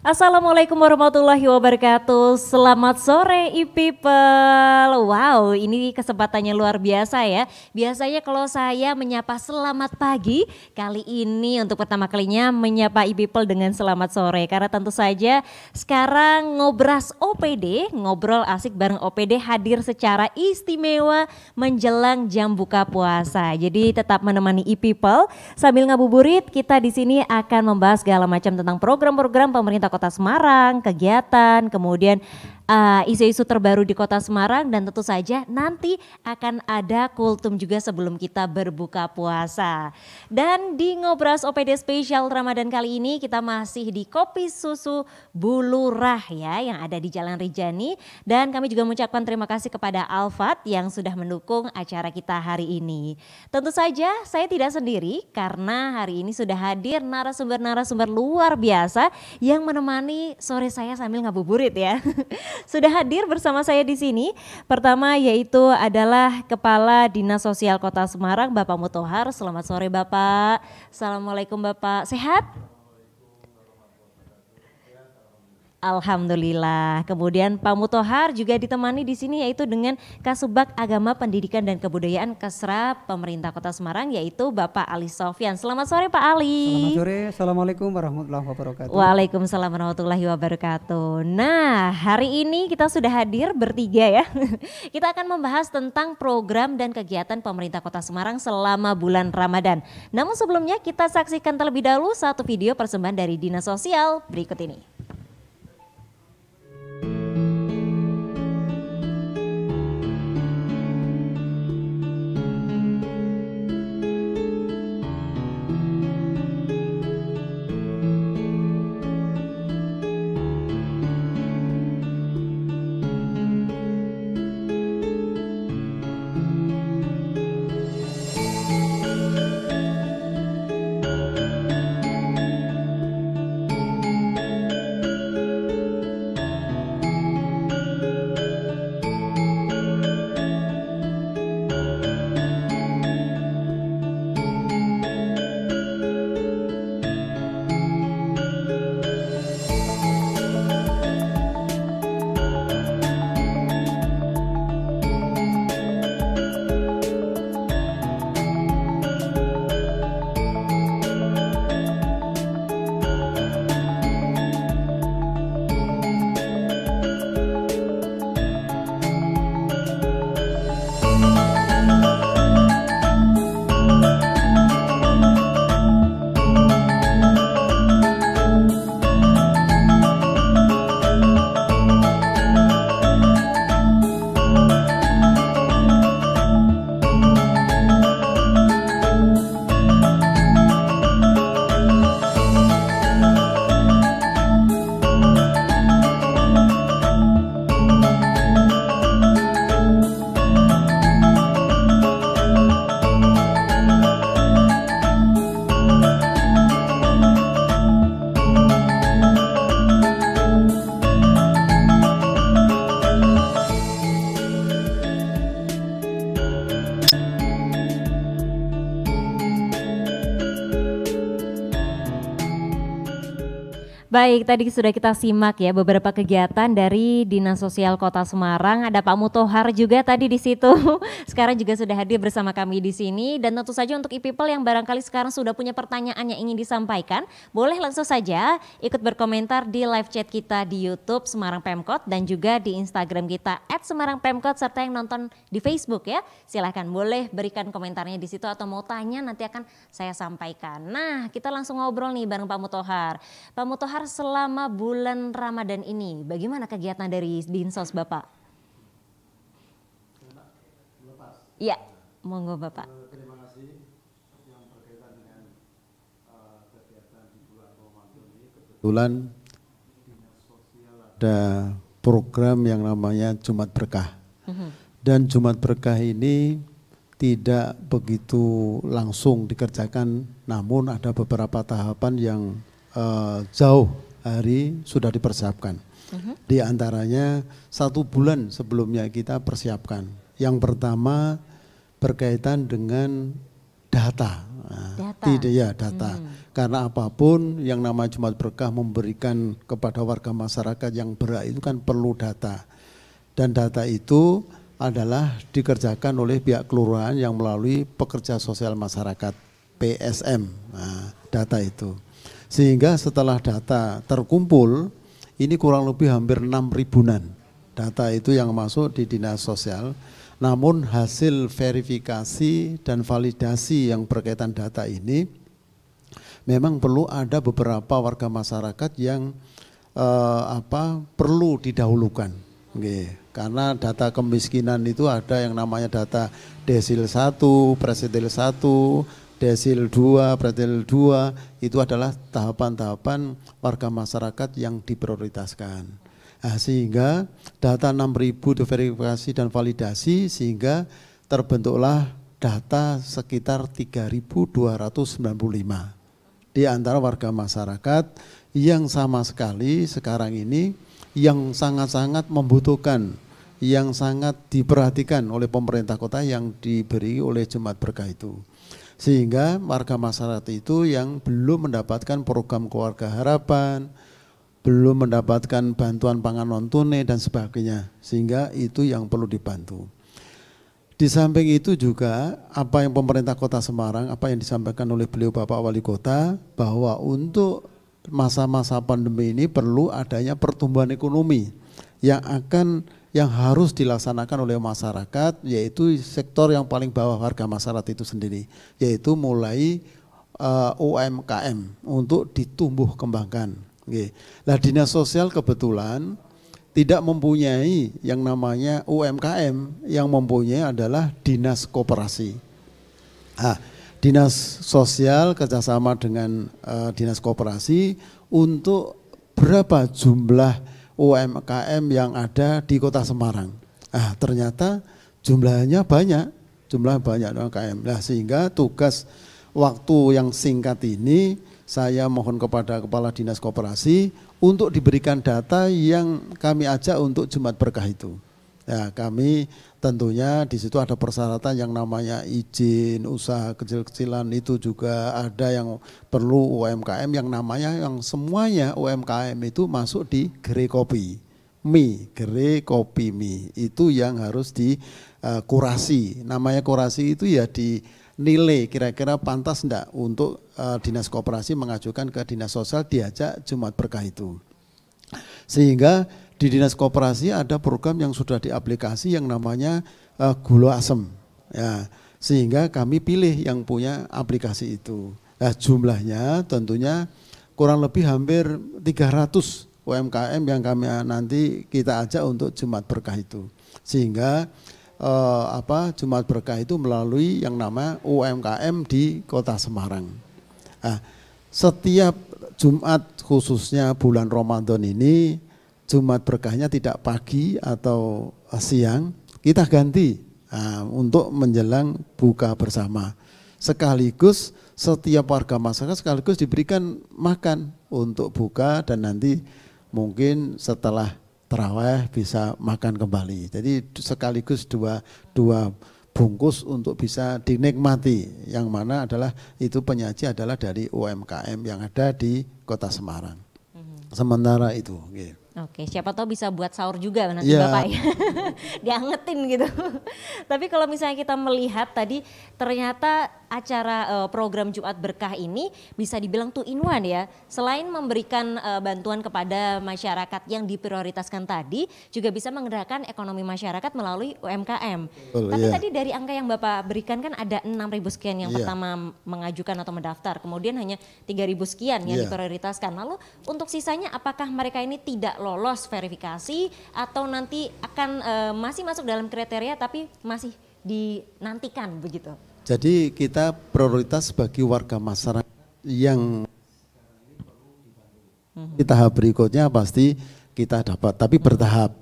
Assalamualaikum warahmatullahi wabarakatuh. Selamat sore e-people. Wow, ini kesempatannya luar biasa ya. Biasanya kalau saya menyapa selamat pagi, kali ini untuk pertama kalinya menyapa e-people dengan selamat sore. Karena tentu saja sekarang Ngobras OPD, ngobrol asik bareng OPD hadir secara istimewa menjelang jam buka puasa. Jadi tetap menemani e-people sambil ngabuburit. Kita di sini akan membahas segala macam tentang program-program pemerintah Kota Semarang, kegiatan, kemudian isu-isu terbaru di Kota Semarang, dan tentu saja nanti akan ada kultum juga sebelum kita berbuka puasa. Dan di Ngobras OPD spesial Ramadan kali ini kita masih di Kopi Susu Bulurah ya, yang ada di Jalan Rijani, dan kami juga mengucapkan terima kasih kepada Alfat yang sudah mendukung acara kita hari ini. Tentu saja saya tidak sendiri karena hari ini sudah hadir narasumber-narasumber luar biasa yang menemani sore saya sambil ngabuburit ya. Sudah hadir bersama saya di sini. Pertama yaitu adalah Kepala Dinas Sosial Kota Semarang, Bapak Mutohar. Selamat sore Bapak. Assalamualaikum Bapak. Sehat? Alhamdulillah. Kemudian Pak Mutohar juga ditemani di sini yaitu dengan Kasubag Agama Pendidikan dan Kebudayaan Kesra Pemerintah Kota Semarang yaitu Bapak Ali Sofyan. Selamat sore Pak Ali. Selamat sore. Assalamualaikum warahmatullahi wabarakatuh. Waalaikumsalam warahmatullahi wabarakatuh. Nah, hari ini kita sudah hadir bertiga ya. Kita akan membahas tentang program dan kegiatan pemerintah Kota Semarang selama bulan Ramadan. Namun sebelumnya kita saksikan terlebih dahulu satu video persembahan dari Dinas Sosial berikut ini. Baik, tadi sudah kita simak ya beberapa kegiatan dari Dinas Sosial Kota Semarang. Ada Pak Mutohar juga tadi di situ. Sekarang juga sudah hadir bersama kami di sini. Dan tentu saja untuk e-people yang barangkali sekarang sudah punya pertanyaan yang ingin disampaikan, boleh langsung saja ikut berkomentar di live chat kita di YouTube Semarang Pemkot dan juga di Instagram kita @semarangpemkot, serta yang nonton di Facebook ya. Silahkan boleh berikan komentarnya di situ atau mau tanya nanti akan saya sampaikan. Nah, kita langsung ngobrol nih bareng Pak Mutohar. Pak Mutohar, selama bulan Ramadan ini, bagaimana kegiatan dari Dinsos Bapak? Iya, monggo Bapak. Terima kasih. Yang berkaitan dengan kegiatan di bulan Ramadan ini, kebetulan Dinas Sosial ada program yang namanya Jumat Berkah. Dan Jumat Berkah ini tidak begitu langsung dikerjakan, namun ada beberapa tahapan yang jauh hari sudah dipersiapkan. Di antaranya 1 bulan sebelumnya kita persiapkan. Yang pertama berkaitan dengan data. Data. Tidak ya data. Karena apapun yang namanya Jumat Berkah memberikan kepada warga masyarakat yang berhak itu kan perlu data. Dan data itu adalah dikerjakan oleh pihak kelurahan yang melalui pekerja sosial masyarakat PSM. Nah, data itu. Sehingga setelah data terkumpul, ini kurang lebih hampir 6 ribuan data itu yang masuk di dinas sosial. Namun hasil verifikasi dan validasi yang berkaitan data ini memang perlu ada beberapa warga masyarakat yang perlu didahulukan. Karena data kemiskinan itu ada yang namanya data desil 1, persentil 1, desil 2, persentil 2, itu adalah tahapan-tahapan warga masyarakat yang diprioritaskan. Nah, sehingga data 6.000 diverifikasi dan validasi sehingga terbentuklah data sekitar 3.295 di antara warga masyarakat yang sama sekali sekarang ini yang sangat-sangat membutuhkan, yang sangat diperhatikan oleh pemerintah kota yang diberi oleh Jumat Berkah itu. Sehingga warga masyarakat itu yang belum mendapatkan program keluarga harapan, belum mendapatkan bantuan pangan non tunai dan sebagainya, sehingga itu yang perlu dibantu. Di samping itu juga apa yang pemerintah Kota Semarang, apa yang disampaikan oleh beliau Bapak Wali Kota, bahwa untuk masa-masa pandemi ini perlu adanya pertumbuhan ekonomi yang harus dilaksanakan oleh masyarakat, yaitu sektor yang paling bawah warga masyarakat itu sendiri, yaitu mulai UMKM untuk ditumbuh kembangkan. Nah, dinas sosial kebetulan tidak mempunyai yang namanya UMKM, yang mempunyai adalah dinas koperasi. Dinas sosial kerjasama dengan dinas koperasi untuk berapa jumlah UMKM yang ada di Kota Semarang. Ternyata jumlahnya banyak UMKM. Nah, sehingga tugas waktu yang singkat ini saya mohon kepada Kepala Dinas Koperasi untuk diberikan data yang kami ajak untuk Jumat Berkah itu. Ya, kami tentunya di situ ada persyaratan yang namanya izin usaha kecil-kecilan, itu juga ada yang perlu UMKM yang namanya yang semuanya UMKM itu masuk di Gerai Kopi Mie itu yang harus dikurasi. Namanya kurasi itu ya dinilai kira-kira pantas enggak untuk dinas koperasi mengajukan ke dinas sosial diajak Jumat Berkah itu. Sehingga di dinas koperasi ada program yang sudah diaplikasi yang namanya gula asem. Ya, sehingga kami pilih yang punya aplikasi itu. Nah, jumlahnya tentunya kurang lebih hampir 300 UMKM yang kami nanti kita ajak untuk Jumat Berkah itu. Sehingga Jumat Berkah itu melalui yang nama UMKM di Kota Semarang. Setiap Jumat khususnya bulan Ramadan ini Jumat Berkahnya tidak pagi atau siang, kita ganti untuk menjelang buka bersama. Sekaligus setiap warga masyarakat sekaligus diberikan makan untuk buka dan nanti mungkin setelah tarawih bisa makan kembali. Jadi sekaligus dua bungkus untuk bisa dinikmati, yang mana adalah itu penyaji adalah dari UMKM yang ada di Kota Semarang. Sementara itu. Oke, siapa tahu bisa buat sahur juga nanti Bapak ya. Diangetin gitu. Tapi kalau misalnya kita melihat tadi ternyata acara program Jumat Berkah ini bisa dibilang two in one ya. Selain memberikan bantuan kepada masyarakat yang diprioritaskan tadi, juga bisa menggerakkan ekonomi masyarakat melalui UMKM. Tapi tadi dari angka yang Bapak berikan kan ada 6.000 sekian yang pertama mengajukan atau mendaftar, kemudian hanya 3.000 sekian yang diprioritaskan. Lalu untuk sisanya apakah mereka ini tidak lolos verifikasi atau nanti akan masih masuk dalam kriteria tapi masih dinantikan begitu? Jadi kita prioritas bagi warga masyarakat yang di tahap berikutnya pasti kita dapat, tapi bertahap.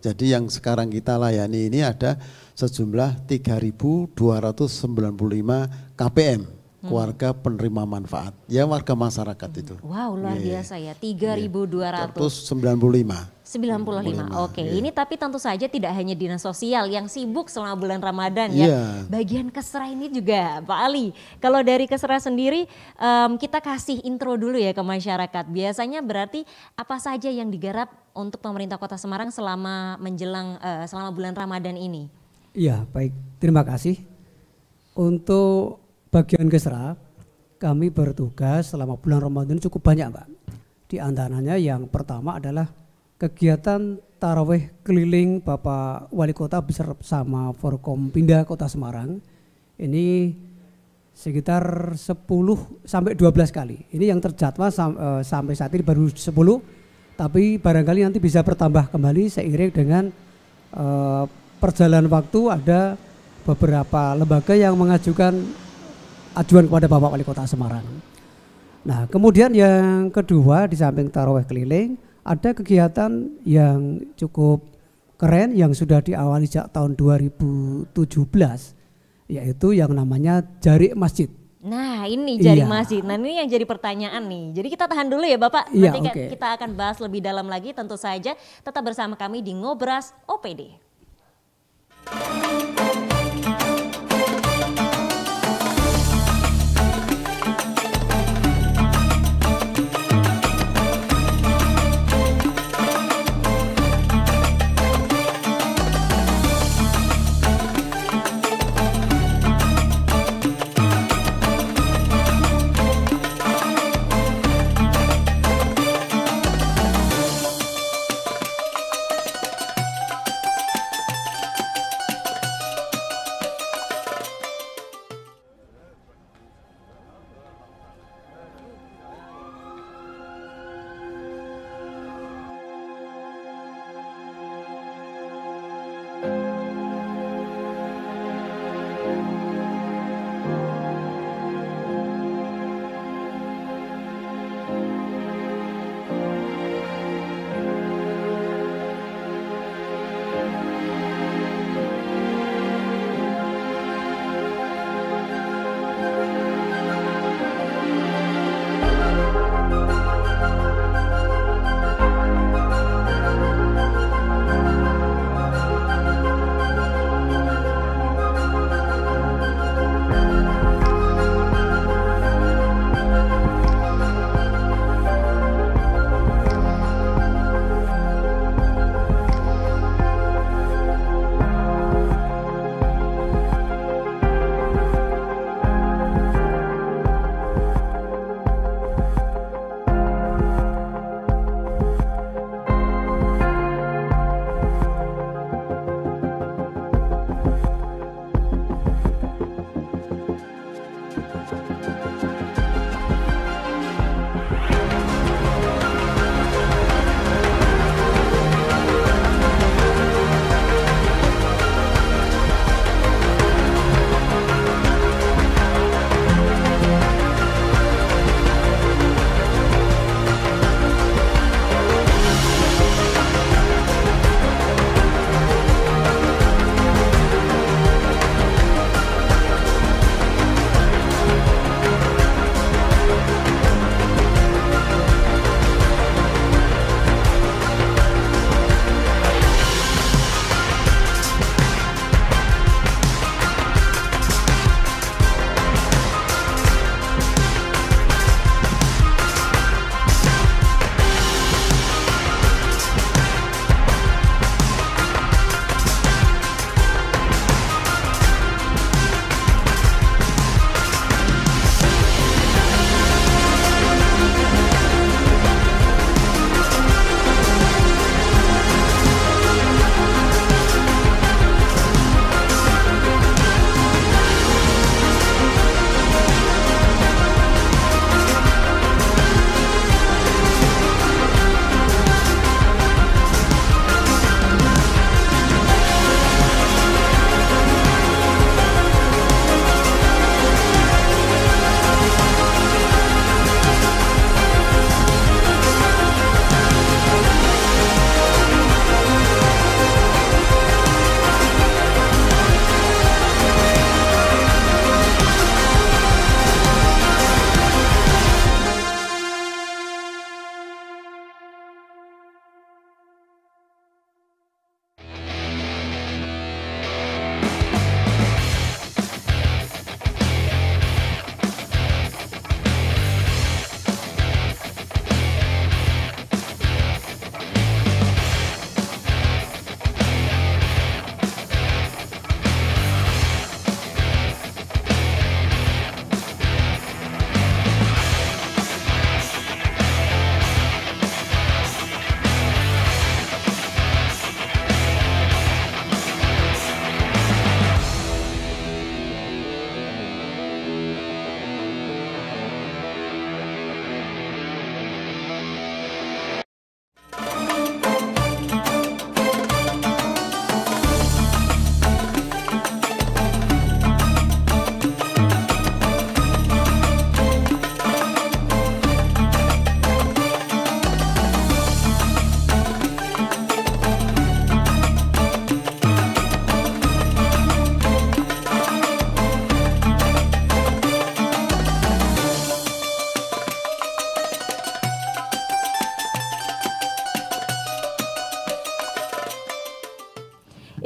Jadi yang sekarang kita layani ini ada sejumlah 3.295 KPM. Keluarga penerima manfaat, ya warga masyarakat itu. Wow, luar biasa ya, 3.295. 95. Oke, ini tapi tentu saja tidak hanya dinas sosial yang sibuk selama bulan Ramadan ya. Iya. Bagian Kesra ini juga Pak Ali. Kalau dari Kesra sendiri kita kasih intro dulu ya ke masyarakat. Biasanya berarti apa saja yang digarap untuk pemerintah Kota Semarang selama menjelang selama bulan Ramadan ini? Iya, baik. Terima kasih. Untuk bagian Kesra, kami bertugas selama bulan Ramadan cukup banyak, Mbak. Di antaranya yang pertama adalah kegiatan taraweh keliling Bapak Wali Kota bersama Forkompinda Kota Semarang. Ini sekitar 10 sampai 12 kali. Ini yang terjadwal sampai saat ini baru 10, tapi barangkali nanti bisa bertambah kembali seiring dengan perjalanan waktu. Ada beberapa lembaga yang mengajukan ajuan kepada Bapak Wali Kota Semarang. Nah, kemudian yang kedua, di samping taraweh keliling, ada kegiatan yang cukup keren yang sudah diawali sejak tahun 2017, yaitu yang namanya Jarik Masjid. Nah, ini Jarik Iya. Masjid. Nah, ini yang jadi pertanyaan nih. Jadi kita tahan dulu ya Bapak. Iya, Nanti oke. kita akan bahas lebih dalam lagi tentu saja. Tetap bersama kami di Ngobras OPD.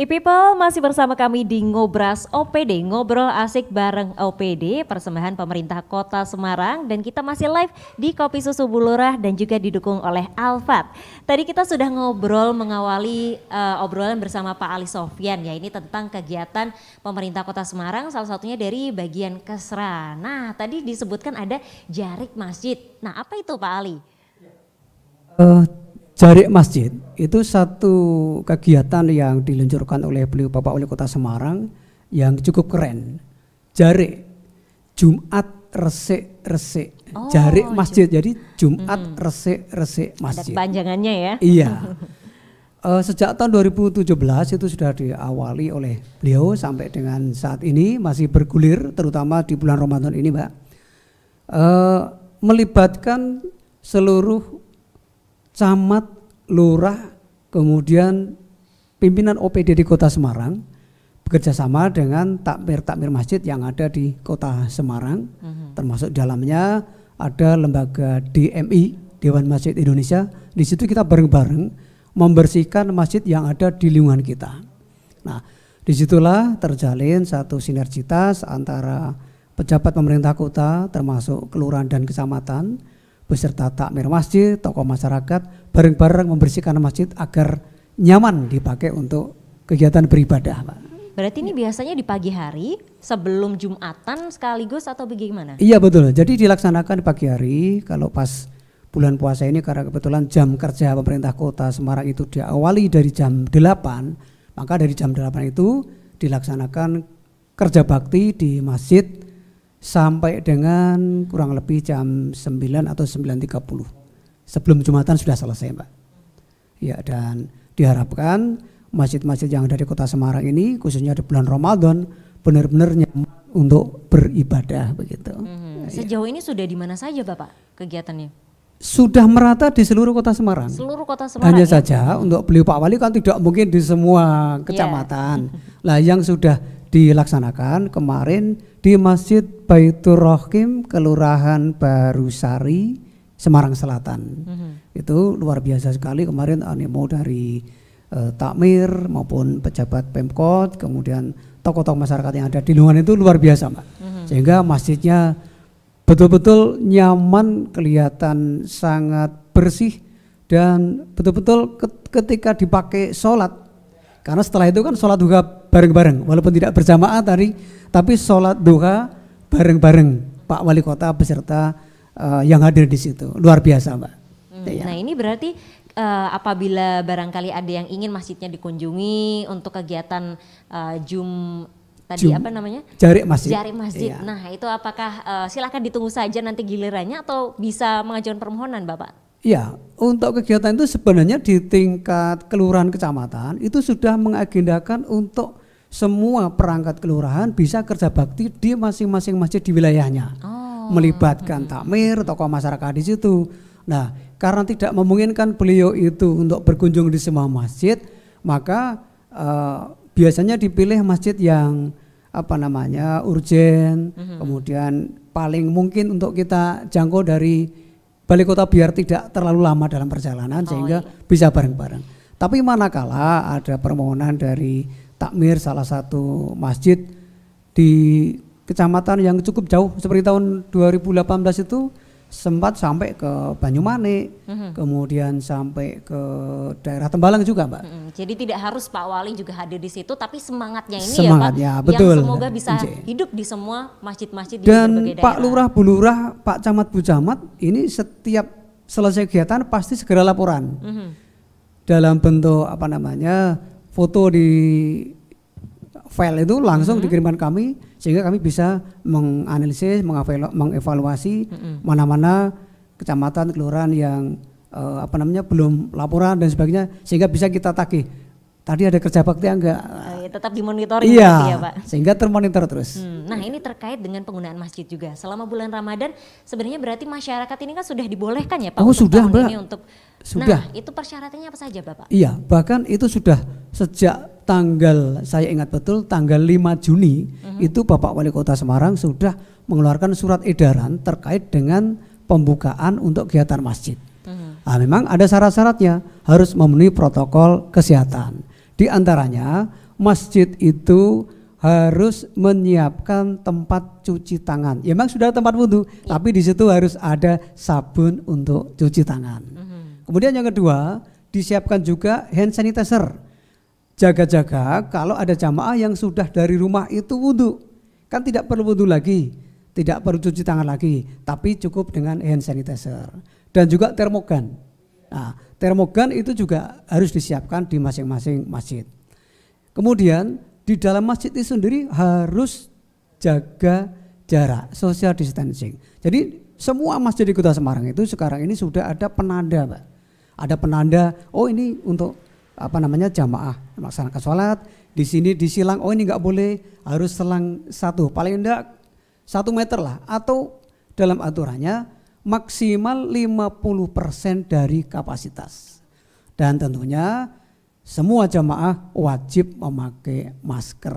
People masih bersama kami di Ngobras OPD, ngobrol asik bareng OPD, persembahan pemerintah Kota Semarang, dan kita masih live di Kopi Susu Bu Lurah dan juga didukung oleh Alfat. Tadi kita sudah ngobrol mengawali obrolan bersama Pak Ali Sofyan ya, ini tentang kegiatan pemerintah Kota Semarang, salah satunya dari bagian Kesra. Nah, tadi disebutkan ada jarik masjid. Nah, apa itu Pak Ali? Jarik masjid itu satu kegiatan yang diluncurkan oleh beliau Bapak Wali Kota Semarang yang cukup keren. Jarik, Jumat resik-resik, jarik masjid. Jadi Jumat resik-resik masjid. Ada panjangannya ya? Iya. Sejak tahun 2017 itu sudah diawali oleh beliau sampai dengan saat ini masih bergulir, terutama di bulan Ramadan ini, Mbak. Melibatkan seluruh camat, lurah, kemudian pimpinan OPD di Kota Semarang bekerja sama dengan takmir masjid yang ada di Kota Semarang, termasuk dalamnya ada lembaga DMI, Dewan Masjid Indonesia. Di situ kita bareng-bareng membersihkan masjid yang ada di lingkungan kita. Nah, disitulah terjalin satu sinergitas antara pejabat pemerintah kota, termasuk kelurahan dan kecamatan, beserta takmir masjid, tokoh masyarakat, bareng-bareng membersihkan masjid agar nyaman dipakai untuk kegiatan beribadah, Pak. Berarti ini biasanya di pagi hari sebelum Jumatan sekaligus atau bagaimana? Iya betul, jadi dilaksanakan di pagi hari. Kalau pas bulan puasa ini karena kebetulan jam kerja pemerintah Kota Semarang itu diawali dari jam 8, maka dari jam 8 itu dilaksanakan kerja bakti di masjid sampai dengan kurang lebih jam 9 atau 9.30. Sebelum Jumatan sudah selesai, Mbak. Ya, dan diharapkan masjid-masjid yang ada di Kota Semarang ini khususnya di bulan Ramadan benar-benar nyaman untuk beribadah begitu. Sejauh ini sudah di mana saja Bapak kegiatannya? Sudah merata di seluruh Kota Semarang. Seluruh Kota Semarang. Hanya ya? saja untuk beliau Pak Wali kan tidak mungkin di semua kecamatan. Lah yang sudah dilaksanakan kemarin di Masjid Baitur Rohim, Kelurahan Barusari, Semarang Selatan. Itu luar biasa sekali kemarin animo dari takmir maupun pejabat Pemkot, kemudian tokoh-tokoh masyarakat yang ada di lingkungan itu luar biasa, Mbak. Sehingga masjidnya betul-betul nyaman, kelihatan sangat bersih, dan betul-betul ketika dipakai sholat, karena setelah itu kan sholat duha bareng-bareng, walaupun tidak berjamaah tadi, tapi sholat duha bareng-bareng Pak Wali Kota beserta yang hadir di situ, luar biasa, Mbak. Nah ini berarti apabila barangkali ada yang ingin masjidnya dikunjungi untuk kegiatan apa namanya? Jarik masjid. Jarik masjid. Iya. Nah itu apakah silakan ditunggu saja nanti gilirannya atau bisa mengajukan permohonan Bapak? Iya, untuk kegiatan itu sebenarnya di tingkat kelurahan kecamatan itu sudah mengagendakan untuk semua perangkat kelurahan bisa kerja bakti di masing-masing masjid di wilayahnya. Melibatkan takmir, tokoh masyarakat di situ. Nah, karena tidak memungkinkan beliau itu untuk berkunjung di semua masjid, maka biasanya dipilih masjid yang urgen, kemudian paling mungkin untuk kita jangkau dari Balai Kota biar tidak terlalu lama dalam perjalanan sehingga bisa bareng-bareng. Tapi manakala ada permohonan dari takmir salah satu masjid di kecamatan yang cukup jauh seperti tahun 2018 itu sempat sampai ke Banyumanik, kemudian sampai ke daerah Tembalang juga, Mbak. Jadi tidak harus Pak Wali juga hadir di situ, tapi semangatnya ini ya Pak, betul. Yang semoga bisa hidup di semua masjid-masjid di berbagai berbagai daerah. Dan Pak Lurah, Bu Lurah, Pak Camat, Bu Camat ini setiap selesai kegiatan pasti segera laporan dalam bentuk foto di file itu langsung dikirimkan kami sehingga kami bisa menganalisis, mengevaluasi mana-mana kecamatan, kelurahan yang belum laporan dan sebagainya sehingga bisa kita tagih. Tadi ada kerja bakti enggak? Tetap dimonitoring ya, Pak. Sehingga termonitor terus. Nah ini terkait dengan penggunaan masjid juga. Selama bulan Ramadan sebenarnya berarti masyarakat ini kan sudah dibolehkan ya Pak? Sudah, Mbak. Nah itu persyaratannya apa saja Bapak? Iya, bahkan itu sudah sejak saya ingat betul tanggal 5 Juni itu Bapak Wali Kota Semarang sudah mengeluarkan surat edaran terkait dengan pembukaan untuk kegiatan masjid. Memang ada syarat-syaratnya, harus memenuhi protokol kesehatan. Di antaranya masjid itu harus menyiapkan tempat cuci tangan. Ya memang sudah ada tempat wudhu, tapi di situ harus ada sabun untuk cuci tangan. Kemudian yang kedua, disiapkan juga hand sanitizer. Jaga-jaga kalau ada jamaah yang sudah dari rumah itu wudhu, kan tidak perlu wudhu lagi, tidak perlu cuci tangan lagi, tapi cukup dengan hand sanitizer. Dan juga termogan. Nah, termogan itu juga harus disiapkan di masing-masing masjid. Kemudian di dalam masjid itu sendiri harus jaga jarak, social distancing. Jadi semua masjid di Kota Semarang itu sekarang ini sudah ada penanda, Pak. Ada penanda, oh ini untuk jamaah melaksanakan sholat. Di sini disilang, oh ini nggak boleh, harus selang satu, paling enggak 1 meter lah. Atau dalam aturannya maksimal 50% dari kapasitas. Dan tentunya semua jamaah wajib memakai masker.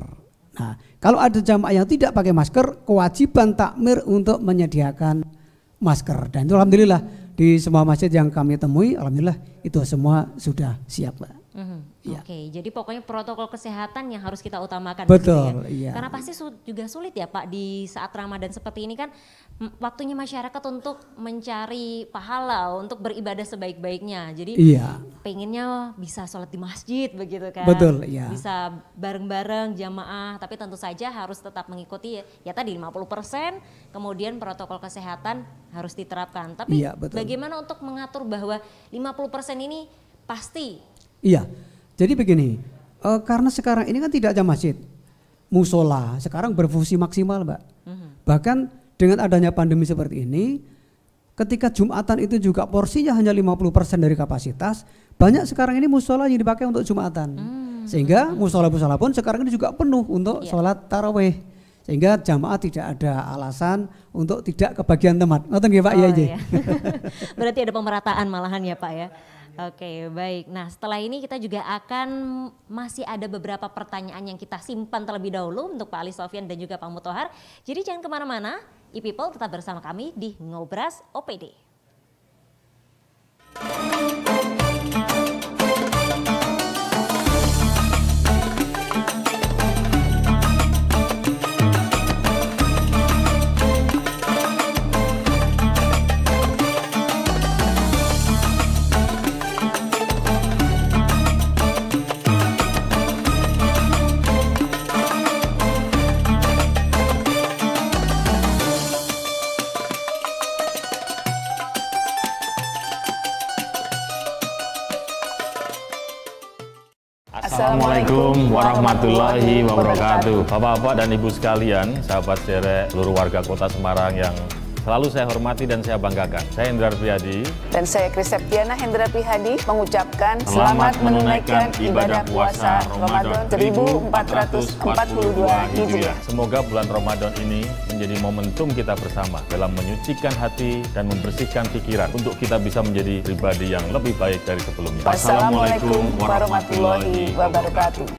Nah, kalau ada jamaah yang tidak pakai masker, kewajiban takmir untuk menyediakan masker. Dan itu alhamdulillah di semua masjid yang kami temui, alhamdulillah itu semua sudah siap, Mbak. Ya. Oke, jadi pokoknya protokol kesehatan yang harus kita utamakan. Betul, gitu ya. iya. Karena pasti juga sulit ya Pak di saat Ramadan seperti ini kan waktunya masyarakat untuk mencari pahala, untuk beribadah sebaik-baiknya. Jadi pengennya bisa sholat di masjid begitu kan. Betul, iya. Bisa bareng-bareng jamaah, tapi tentu saja harus tetap mengikuti ya tadi 50%, kemudian protokol kesehatan harus diterapkan. Tapi bagaimana untuk mengatur bahwa 50% ini pasti? Iya, jadi begini, karena sekarang ini kan tidak ada masjid, musola sekarang berfungsi maksimal, Mbak. Bahkan dengan adanya pandemi seperti ini, ketika Jumatan itu juga porsinya hanya 50% dari kapasitas, banyak sekarang ini musola yang dipakai untuk Jumatan. Sehingga musola-musola pun sekarang ini juga penuh untuk sholat tarawih. Sehingga jamaah tidak ada alasan untuk tidak kebagian tempat. Ngerti nggih Pak? Iya. Berarti ada pemerataan malahan ya Pak ya. Oke, baik. Nah, setelah ini kita juga akan masih ada beberapa pertanyaan yang kita simpan terlebih dahulu untuk Pak Ali Sofyan dan juga Pak Muthohar. Jadi jangan kemana-mana, e-people tetap bersama kami di Ngobras OPD. Assalamualaikum warahmatullahi wabarakatuh. Bapak-bapak dan ibu sekalian, sahabat sederek seluruh warga Kota Semarang yang selalu saya hormati dan saya banggakan. Saya Hendrar Prihadi. Dan saya Kris Septiana Hendra Prihadi mengucapkan selamat menunaikan ibadah puasa Ramadan 1442 Hijriah. Semoga bulan Ramadan ini menjadi momentum kita bersama dalam menyucikan hati dan membersihkan pikiran untuk kita bisa menjadi pribadi yang lebih baik dari sebelumnya. Wassalamualaikum warahmatullahi wabarakatuh.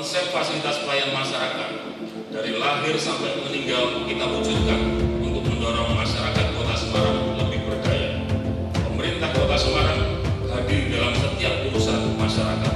Konsep fasilitas pelayanan masyarakat dari lahir sampai meninggal kita wujudkan untuk mendorong masyarakat Kota Semarang lebih berdaya. Pemerintah Kota Semarang hadir dalam setiap urusan masyarakat.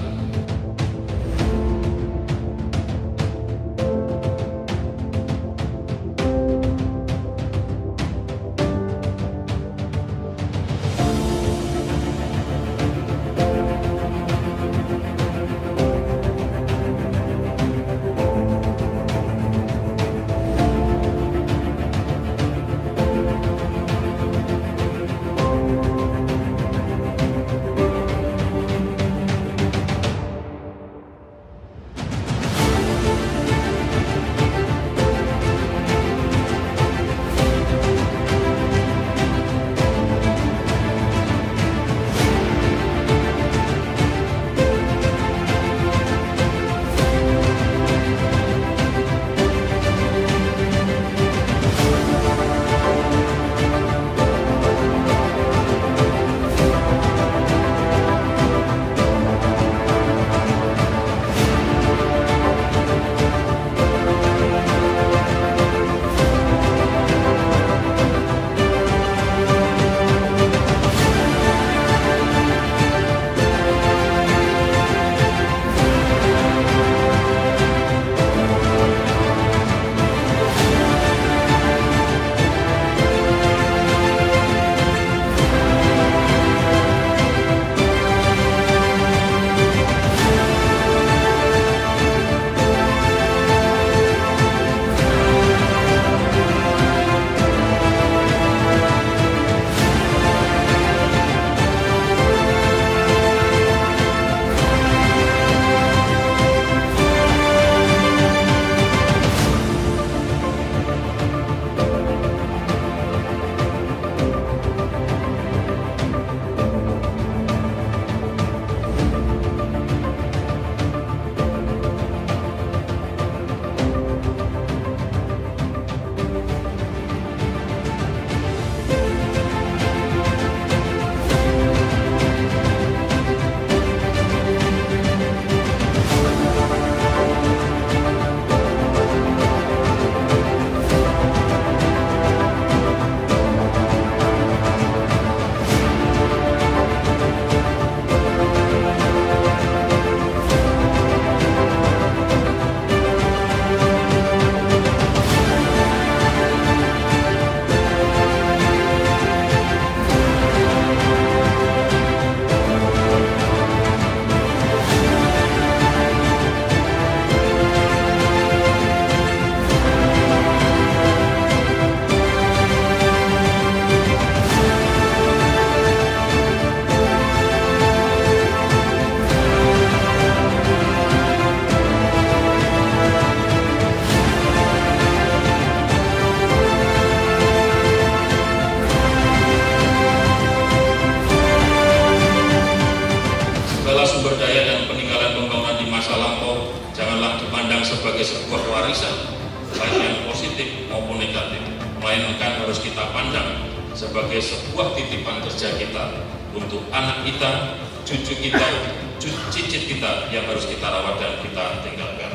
sebagai sebuah warisan, baik yang positif maupun negatif, melainkan harus kita pandang sebagai sebuah titipan kerja kita untuk anak kita, cucu kita, cicit kita yang harus kita rawat dan kita tinggalkan.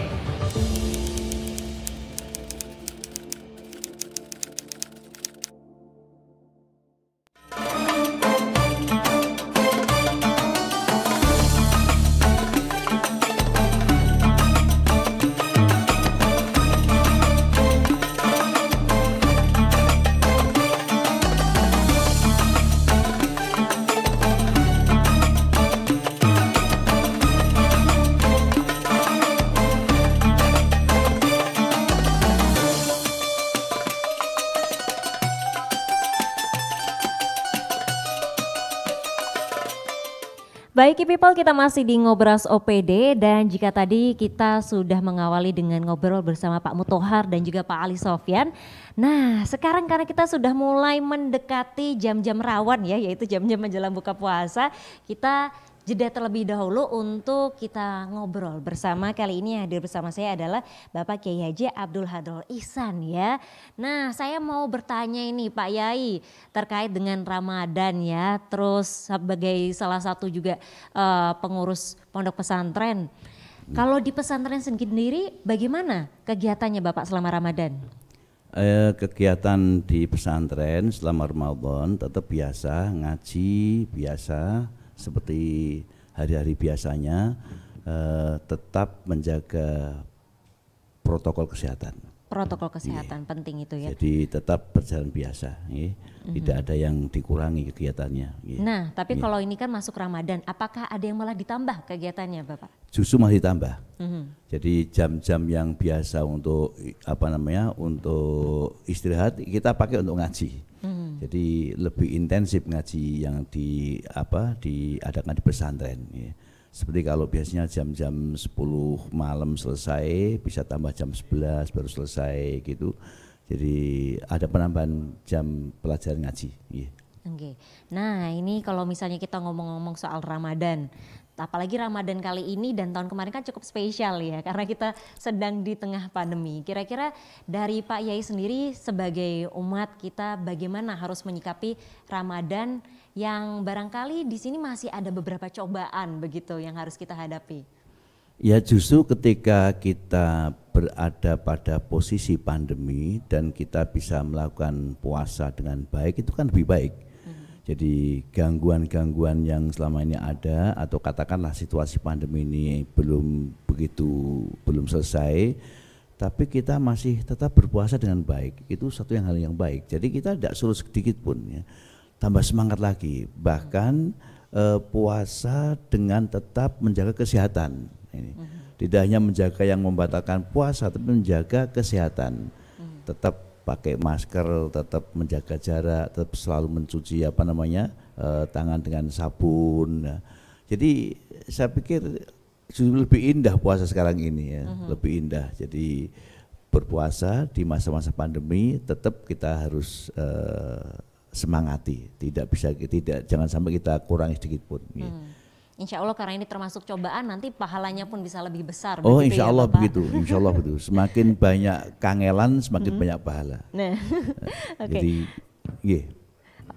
Baik people, kita masih di Ngobras OPD dan jika tadi kita sudah mengawali dengan ngobrol bersama Pak Muthohar dan juga Pak Ali Sofyan. Nah sekarang karena kita sudah mulai mendekati jam-jam rawan ya, yaitu jam-jam menjelang buka puasa, kita jeda terlebih dahulu untuk kita ngobrol bersama. Kali ini yang hadir bersama saya adalah Bapak Kiai Haji Abdul Hadrol Ihsan ya. Nah saya mau bertanya ini Pak Yai terkait dengan Ramadan ya, terus sebagai salah satu juga pengurus pondok pesantren. Kalau di pesantren sendiri bagaimana kegiatannya Bapak selama Ramadan? Kegiatan di pesantren selama Ramadan tetap biasa, ngaji biasa seperti hari-hari biasanya, tetap menjaga protokol kesehatan. Protokol kesehatan penting itu ya. Jadi tetap berjalan biasa, tidak ada yang dikurangi kegiatannya. Nah, tapi kalau ini kan masuk Ramadan, apakah ada yang malah ditambah kegiatannya, Bapak? Justru malah ditambah. Jadi jam-jam yang biasa untuk untuk istirahat kita pakai untuk ngaji. Jadi lebih intensif ngaji yang diadakan di pesantren. Seperti kalau biasanya jam-jam 10 malam selesai, bisa tambah jam 11 baru selesai gitu. Jadi ada penambahan jam pelajaran ngaji. Oke. Nah ini kalau misalnya kita ngomong-ngomong soal Ramadan, apalagi Ramadan kali ini dan tahun kemarin kan cukup spesial ya, karena kita sedang di tengah pandemi. Kira-kira dari Pak Yai sendiri sebagai umat kita bagaimana harus menyikapi Ramadan yang barangkali di sini masih ada beberapa cobaan begitu yang harus kita hadapi? Ya justru ketika kita berada pada posisi pandemi dan kita bisa melakukan puasa dengan baik itu kan lebih baik. Jadi gangguan-gangguan yang selama ini ada atau katakanlah situasi pandemi ini belum selesai, tapi kita masih tetap berpuasa dengan baik, itu satu hal yang baik. Jadi kita tidak suruh sedikit pun ya, tambah semangat lagi. Bahkan puasa dengan tetap menjaga kesehatan. Ini. Tidak hanya menjaga yang membatalkan puasa, tapi menjaga kesehatan. Tetap pakai masker, tetap menjaga jarak, tetap selalu mencuci tangan dengan sabun. Nah, jadi saya pikir lebih indah puasa sekarang ini ya, lebih indah. Jadi berpuasa di masa-masa pandemi tetap kita harus semangati, jangan sampai kita kurangi sedikit pun. Insya Allah karena ini termasuk cobaan, nanti pahalanya pun bisa lebih besar. Oh insya Allah begitu, insya Allah begitu. Semakin banyak kangelan, semakin banyak pahala. Nah, Jadi,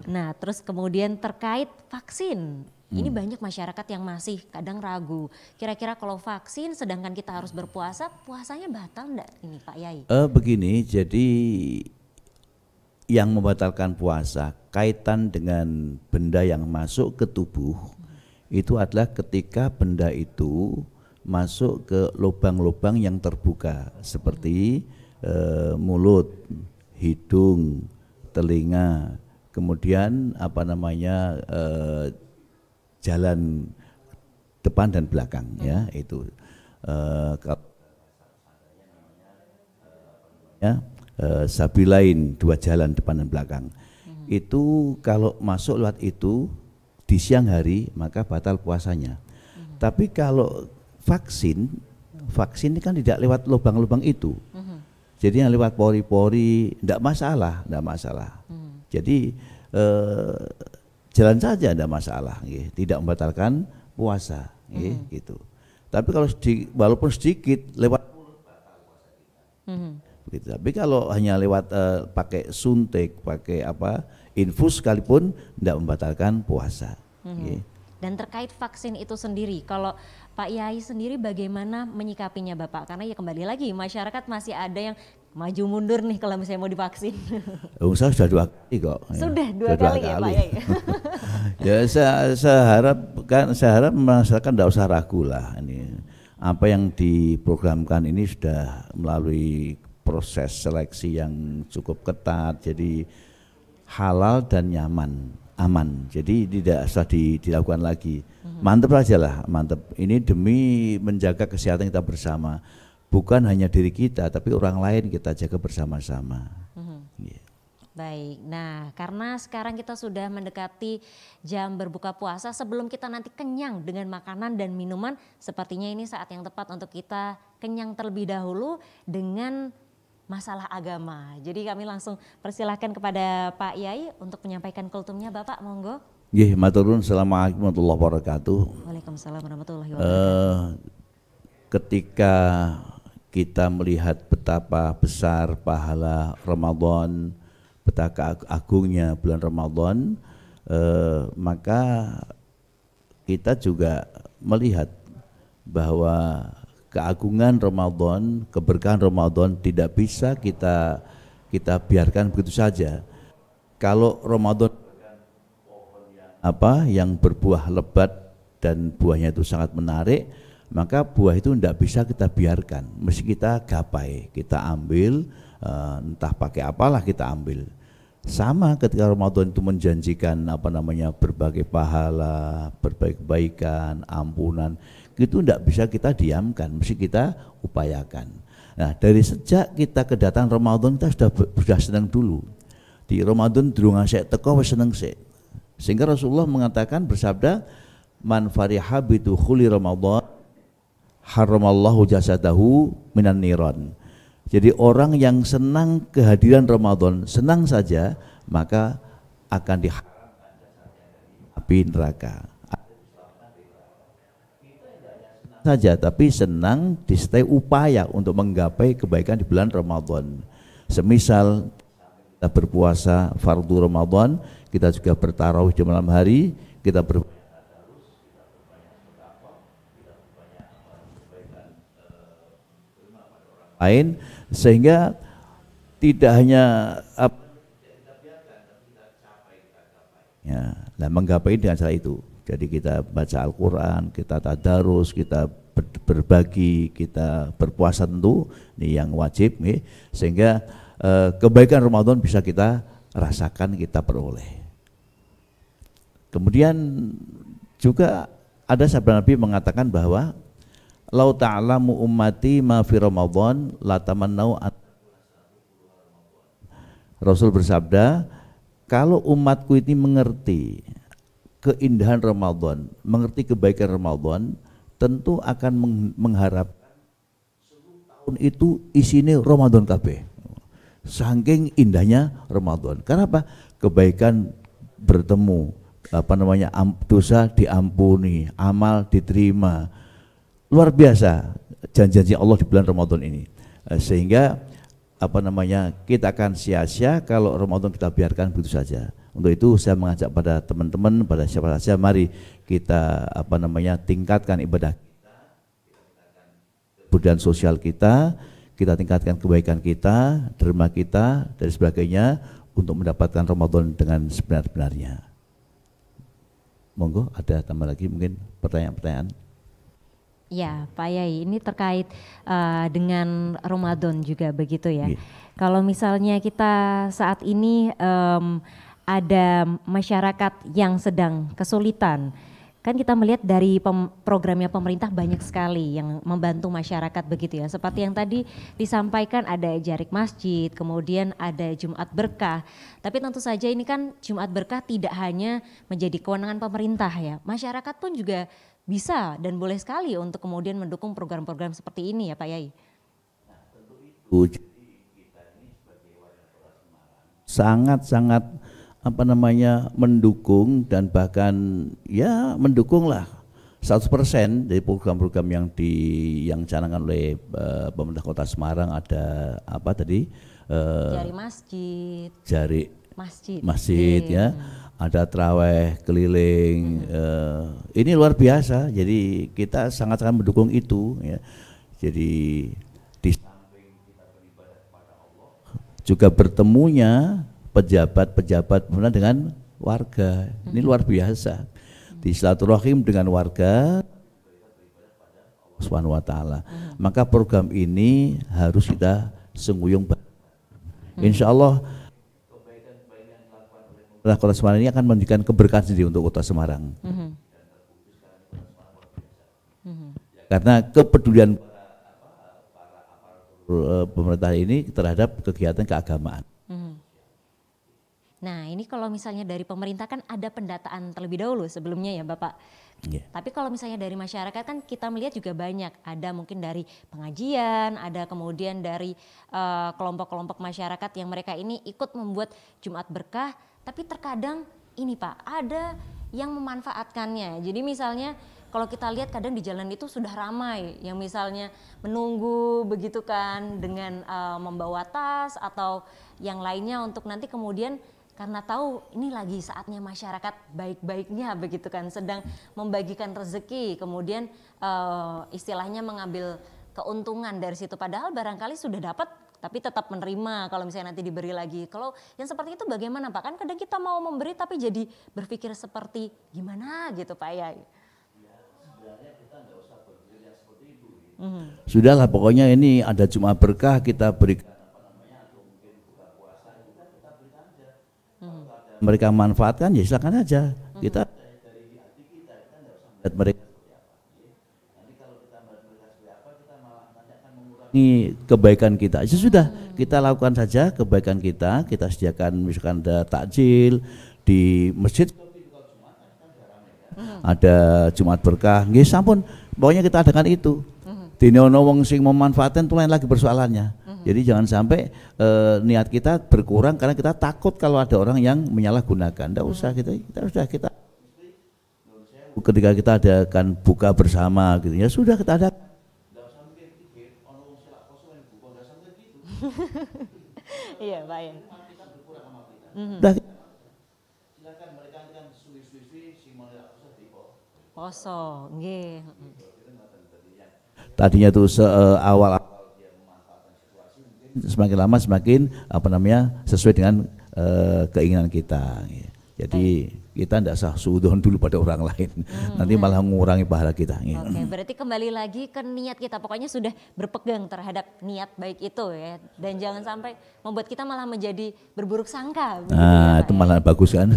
Nah, terus kemudian terkait vaksin, ini banyak masyarakat yang masih kadang ragu. Kira-kira kalau vaksin, sedangkan kita harus berpuasa, puasanya batal enggak ini Pak Yai? Begini, jadi yang membatalkan puasa kaitan dengan benda yang masuk ke tubuh. Itu adalah ketika benda itu masuk ke lubang-lubang yang terbuka seperti mulut, hidung, telinga, kemudian jalan depan dan belakang ya itu sabilain, dua jalan depan dan belakang. Itu kalau masuk lewat itu di siang hari maka batal puasanya. Tapi kalau vaksin ini kan tidak lewat lubang-lubang itu. Jadi yang lewat pori-pori tidak masalah. Jadi jalan saja tidak masalah, tidak membatalkan puasa, gitu. Tapi kalau walaupun sedikit lewat Begitu. Tapi kalau hanya lewat pakai suntik, pakai infus sekalipun tidak membatalkan puasa. Dan terkait vaksin itu sendiri, kalau Pak Yai sendiri bagaimana menyikapinya Bapak? Karena ya kembali lagi masyarakat masih ada yang maju mundur nih kalau misalnya mau divaksin. Saya sudah 2 kali kok. Sudah dua kali ya Pak Yai. Ya saya harap masyarakat tidak usah ragu lah. Ini apa yang diprogramkan ini sudah melalui proses seleksi yang cukup ketat, jadi halal dan nyaman, aman. Jadi tidak usah dilakukan lagi. Mantep aja lah, mantep. Ini demi menjaga kesehatan kita bersama. Bukan hanya diri kita, tapi orang lain kita jaga bersama-sama. Baik, nah karena sekarang kita sudah mendekati jam berbuka puasa, sebelum kita nanti kenyang dengan makanan dan minuman, sepertinya ini saat yang tepat untuk kita kenyang terlebih dahulu dengan masalah agama. Jadi kami langsung persilahkan kepada Pak Yai untuk menyampaikan kultumnya, Bapak, monggo. Maturun, assalamualaikum warahmatullahi wabarakatuh. Waalaikumsalam warahmatullahi wabarakatuh. Ketika kita melihat betapa besar pahala Ramadan, betapa agungnya bulan Ramadan, maka kita juga melihat bahwa keagungan Ramadan, keberkahan Ramadan tidak bisa kita biarkan begitu saja. Kalau Ramadan yang berbuah lebat dan buahnya itu sangat menarik, maka buah itu tidak bisa kita biarkan, mesti kita gapai, kita ambil, entah pakai apalah kita ambil. Sama ketika Ramadan itu menjanjikan berbagai pahala, berbagai kebaikan, ampunan, itu tidak bisa kita diamkan, mesti kita upayakan. Nah, dari sejak kita kedatangan Ramadan kita sudah senang dulu. Di Ramadan durung asik teko wis seneng sik. Sehingga Rasulullah mengatakan, bersabda, man fariha bidukhuli Ramadan haramallahu jasadahu minan niran. Jadi orang yang senang kehadiran Ramadan, senang saja, maka akan diharamkan api neraka. Saja, tapi senang disertai upaya untuk menggapai kebaikan di bulan Ramadan. Semisal kita berpuasa fardu Ramadan, kita juga bertarawih di malam hari, kita lain, sehingga tidak hanya menggapai dengan cara itu. Jadi kita baca Al-Quran, kita tadarus, kita berbagi, kita berpuasa tentu, ini yang wajib, sehingga kebaikan Ramadan bisa kita rasakan, kita peroleh. Kemudian juga ada sabda Nabi mengatakan bahwa lau ta'lamu ummati ma fi Ramadan la tamannau. Rasul bersabda, kalau umatku ini mengerti keindahan Ramadan, mengerti kebaikan Ramadan, tentu akan mengharapkan seluruh tahun itu isinya Ramadan kabeh. Saking indahnya Ramadan. Karena apa? Kebaikan bertemu, dosa diampuni, amal diterima. Luar biasa janji-janji Allah di bulan Ramadan ini. Sehingga kita akan sia-sia kalau Ramadan kita biarkan begitu saja. Untuk itu saya mengajak pada teman-teman, pada siapa saja, mari kita tingkatkan ibadah kita, kemudian sosial kita tingkatkan kebaikan kita, derma kita, dan sebagainya untuk mendapatkan Ramadan dengan sebenar-benarnya. Monggo, ada tambah lagi mungkin pertanyaan-pertanyaan. Ya, Pak Yai, ini terkait dengan Ramadan juga begitu ya. Kalau misalnya kita saat ini ada masyarakat yang sedang kesulitan, kan kita melihat dari programnya pemerintah banyak sekali yang membantu masyarakat begitu ya. Seperti yang tadi disampaikan, ada jarik masjid, kemudian ada Jumat Berkah. Tapi tentu saja ini kan Jumat Berkah tidak hanya menjadi kewenangan pemerintah ya. Masyarakat pun juga bisa dan boleh sekali untuk kemudian mendukung program-program seperti ini ya Pak Yai. Sangat mendukung dan bahkan ya mendukunglah 100% dari program-program yang dicanangkan oleh pemerintah Kota Semarang ada apa tadi? Jari masjid. Jari masjid okay. Ya. Ada traweh keliling. Ini luar biasa. Jadi kita sangat-sangat mendukung itu ya. Jadi di samping kita beribadah kepada Allah, juga bertemunya pejabat-pejabat dengan warga. Ini luar biasa. Di silaturahim dengan warga Allah Subhanahu wa taala. Maka program ini harus kita senguyung bareng. Insya Allah kebaikan-kebaikan yang dilakukan oleh pemerintah Kota Semarang ini akan memberikan keberkahan sendiri untuk Kota Semarang. Karena kepedulian para pemerintah ini terhadap kegiatan keagamaan. Nah ini kalau misalnya dari pemerintah kan ada pendataan terlebih dahulu sebelumnya ya Bapak. Yeah. Tapi kalau misalnya dari masyarakat kan kita melihat juga banyak. Ada mungkin dari pengajian, ada kemudian dari kelompok-kelompok masyarakat yang mereka ini ikut membuat Jumat Berkah. Tapi terkadang ini Pak ada yang memanfaatkannya. Jadi misalnya kalau kita lihat kadang di jalan itu sudah ramai. Yang misalnya menunggu begitu kan dengan membawa tas atau yang lainnya untuk nanti kemudian karena tahu ini lagi saatnya masyarakat baik-baiknya begitu kan sedang membagikan rezeki kemudian istilahnya mengambil keuntungan dari situ padahal barangkali sudah dapat tapi tetap menerima kalau misalnya nanti diberi lagi. Kalau yang seperti itu bagaimana Pak? Kan kadang kita mau memberi tapi jadi berpikir seperti gimana gitu Pak ya. Sebenarnya kita nggak usah berpikir yang seperti itu. Sudahlah pokoknya ini ada Jumat Berkah kita berikan mereka manfaatkan ya silakan aja. Kita dari hati kita nggak usah melihat mereka seperti apa. Nanti kalau kita melihat mereka seperti apa kita malah nanti akan mengurangi kebaikan kita. Ya sudah kita lakukan saja kebaikan kita sediakan misalkan ada takjil di masjid ada Jumat Berkah. Nggih sampun pokoknya kita adakan itu. Dene ono wong sing memanfaatkan itu lain lagi persoalannya. Jadi jangan sampai niat kita berkurang karena kita takut kalau ada orang yang menyalahgunakan. Tidak usah kita ketika kita adakan buka bersama gitu ya sudah kita ada. Iya Pak ya. Silakan mereka kan suwi-suwi si model poso nggih. Tadinya tuh awal semakin lama semakin sesuai dengan keinginan kita. Jadi kita tidak usah suudzon dulu pada orang lain, nanti malah mengurangi pahala kita. Oke, berarti kembali lagi ke niat kita, pokoknya sudah berpegang terhadap niat baik itu ya, dan jangan sampai membuat kita malah menjadi berburuk sangka. Nah, itu malah bagus kan?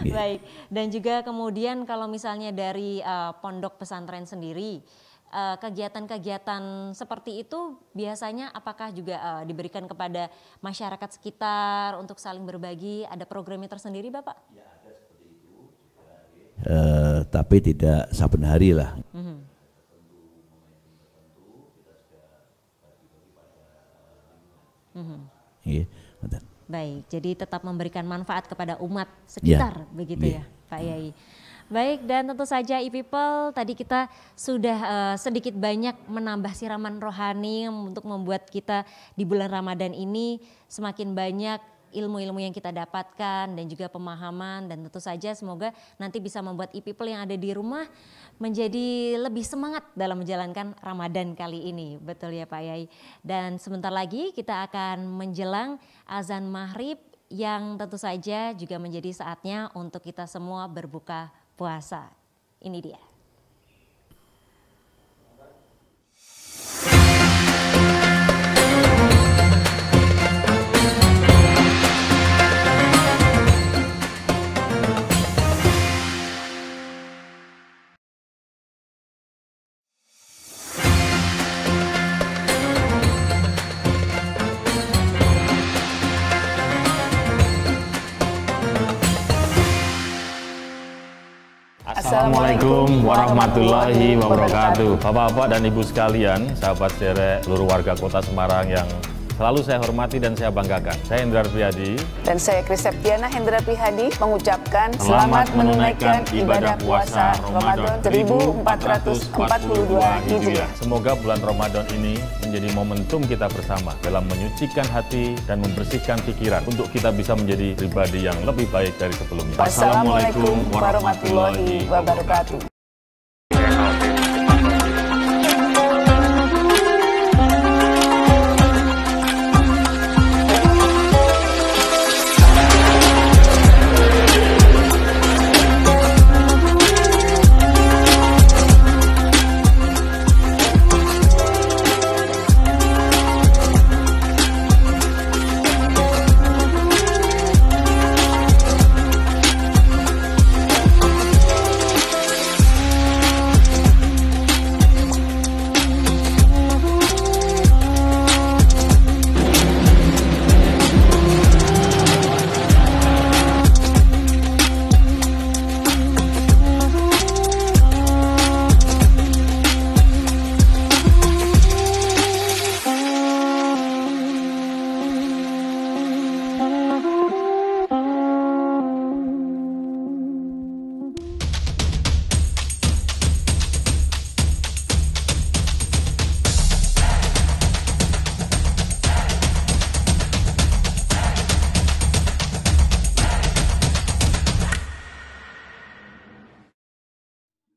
Baik, dan juga kemudian kalau misalnya dari pondok pesantren sendiri, kegiatan-kegiatan seperti itu biasanya apakah juga diberikan kepada masyarakat sekitar untuk saling berbagi? Ada programnya tersendiri Bapak? Ya ada seperti itu, tapi tidak saben hari lah. Baik, jadi tetap memberikan manfaat kepada umat sekitar begitu ya Pak Yai. Baik, dan tentu saja e-people tadi kita sudah sedikit banyak menambah siraman rohani untuk membuat kita di bulan Ramadan ini semakin banyak ilmu-ilmu yang kita dapatkan dan juga pemahaman, dan tentu saja semoga nanti bisa membuat e-people yang ada di rumah menjadi lebih semangat dalam menjalankan Ramadan kali ini. Betul ya Pak Yai. Dan sebentar lagi kita akan menjelang azan maghrib yang tentu saja juga menjadi saatnya untuk kita semua berbuka puasa. Ini dia. Assalamualaikum warahmatullahi wabarakatuh. Bapak-bapak dan ibu sekalian, sahabat derek seluruh warga Kota Semarang yang selalu saya hormati dan saya banggakan. Saya Hendrar Priyadi. Dan saya Kris Septiana Hendra Prihadi mengucapkan selamat menunaikan ibadah puasa Ramadan 1442 Hijriah. Semoga bulan Ramadan ini menjadi momentum kita bersama dalam menyucikan hati dan membersihkan pikiran untuk kita bisa menjadi pribadi yang lebih baik dari sebelumnya. Wassalamualaikum warahmatullahi wabarakatuh.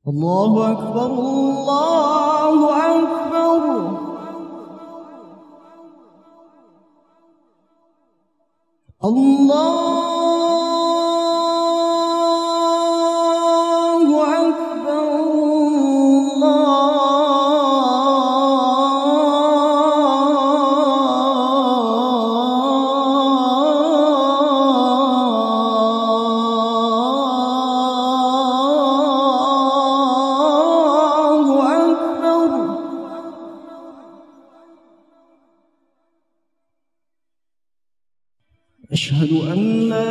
Allahu Akbar, Allahu Akbar. Allahu Akbar, Allahu Akbar. أشهد أن لا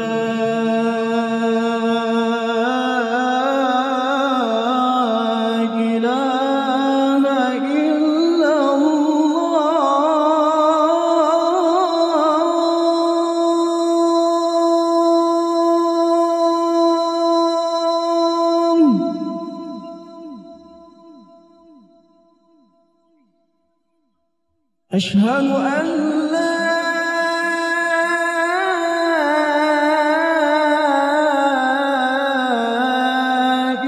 إله إلا الله. أشهد أن لا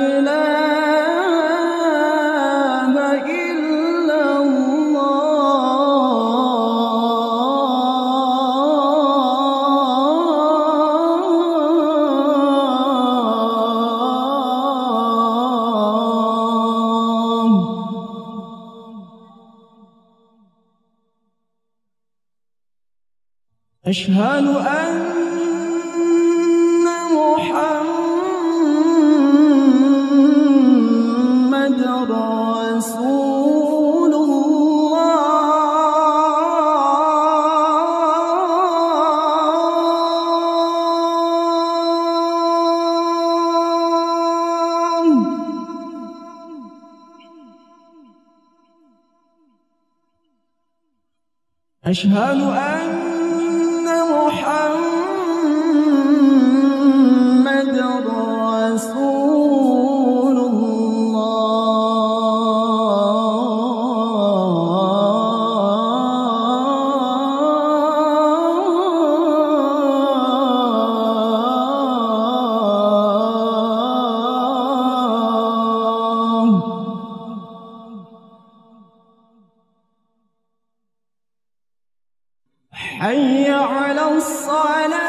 إله إلا الله. أشهد أن محمد رسول الله. أشهد أن محمد رسول الله. حي على الصلاة.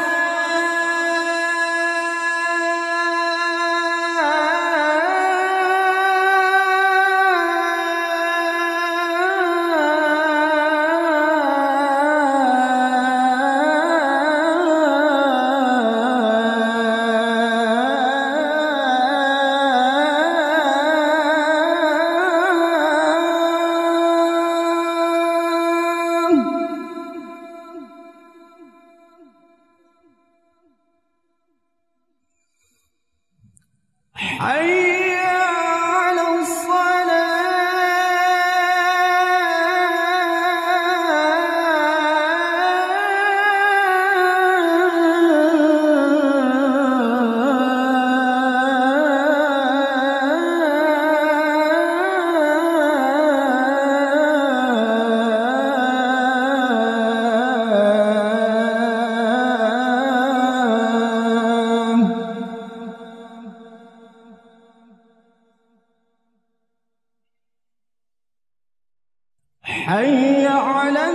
حي على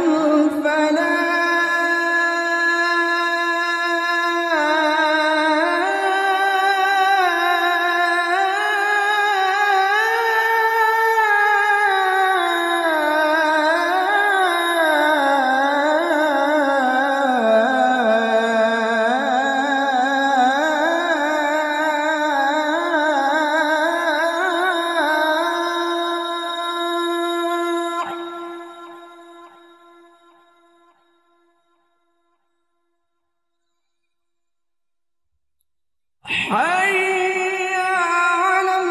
حي على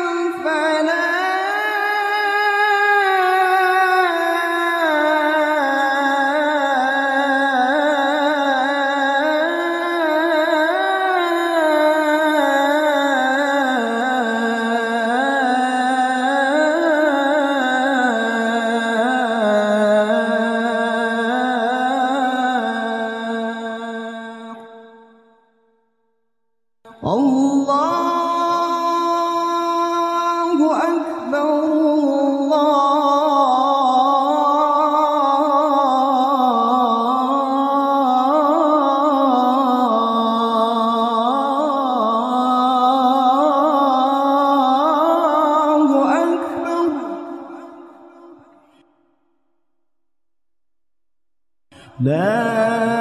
الله أكبر الله أكبر لا